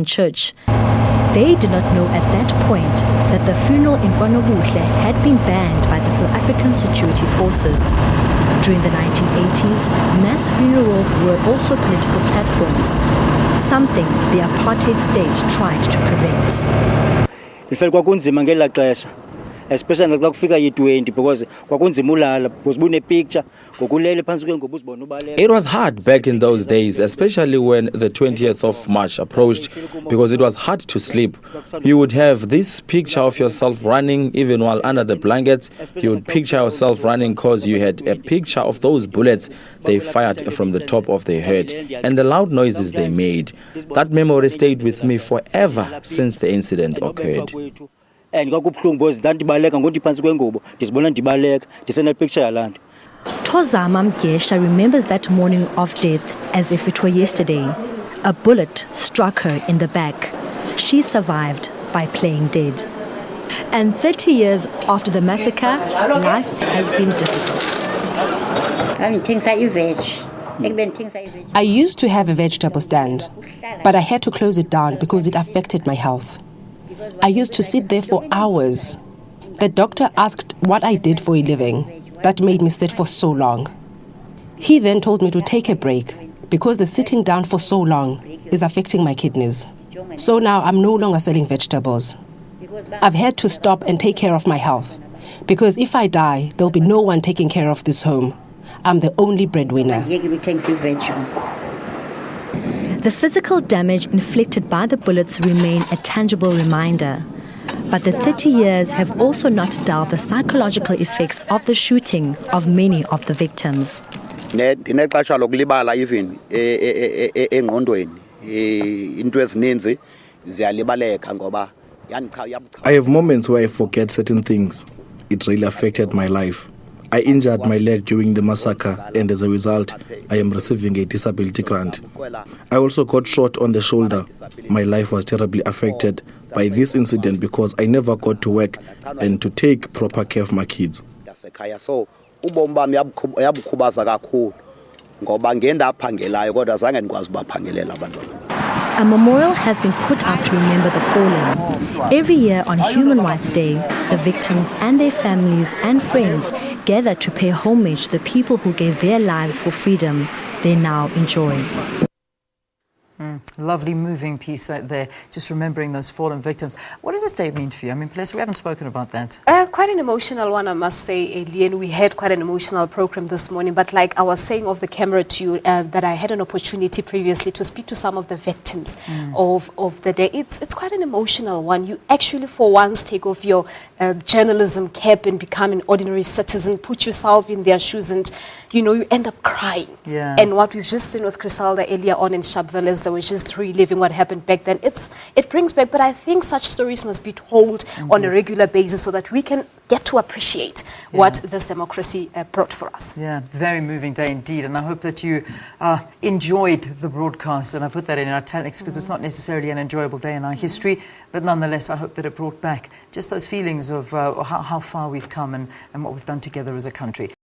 church. They did not know at that point that the funeral in KwaNobuhle had been banned by the South African security forces. During the 1980s, mass funerals were also political platforms, something the apartheid state tried to prevent. Especially xa kufika yi-20 because kwakunzima ulala because bune-picture ngokulele phansi kwengubo uzibona ubaleka. It was hard back in those days, especially when the 20th of March approached, because it was hard to sleep. You would have this picture of yourself running even while under the blankets. You would picture yourself running because you had a picture of those bullets they fired from the top of their head and the loud noises they made. That memory stayed with me forever since the incident occurred. And kwakubuhlungu because ndandibaleka ngokuthi phansi kwengubo ndizibona ndibaleka ndisene-picture yalaa. Tozama Mgesha remembers that morning of death as if it were yesterday. A bullet struck her in the back. She survived by playing dead. And 30 years after the massacre, life has been difficult. I used to have a vegetable stand, but I had to close it down because it affected my health. I used to sit there for hours. The doctor asked what I did for a living. That made me sit for so long. He then told me to take a break because the sitting down for so long is affecting my kidneys. So now I'm no longer selling vegetables. I've had to stop and take care of my health because if I die, there'll be no one taking care of this home. I'm the only breadwinner. The physical damage inflicted by the bullets remain a tangible reminder. But the 30 years have also not dulled the psychological effects of the shooting of many of the victims. I have moments where I forget certain things. It really affected my life. I injured my leg during the massacre, and as a result, I am receiving a disability grant. I also got shot on the shoulder. My life was terribly affected by this incident because I never got to work and to take proper care of my kids. A memorial has been put up to remember the fallen. Every year on Human Rights Day, the victims and their families and friends gather to pay homage to the people who gave their lives for freedom they now enjoy. Lovely, moving piece there, just remembering those fallen victims. What does this day mean for you? I mean, Bless, we haven't spoken about that. Quite an emotional one, I must say, Elian. We had quite an emotional program this morning, but like I was saying off the camera to you, that I had an opportunity previously to speak to some of the victims of the day. It's quite an emotional one. You actually, for once, take off your journalism cap and become an ordinary citizen, put yourself in their shoes, and, you end up crying. Yeah. And what we've just seen with Griselda earlier on in Sharpeville is that we're just reliving what happened back then. It brings back, but I think such stories must be told on a regular basis so that we can get to appreciate what this democracy brought for us. Yeah, very moving day indeed, and I hope that you enjoyed the broadcast, and I put that in italics because it's not necessarily an enjoyable day in our history, but nonetheless I hope that it brought back just those feelings of how far we've come and what we've done together as a country.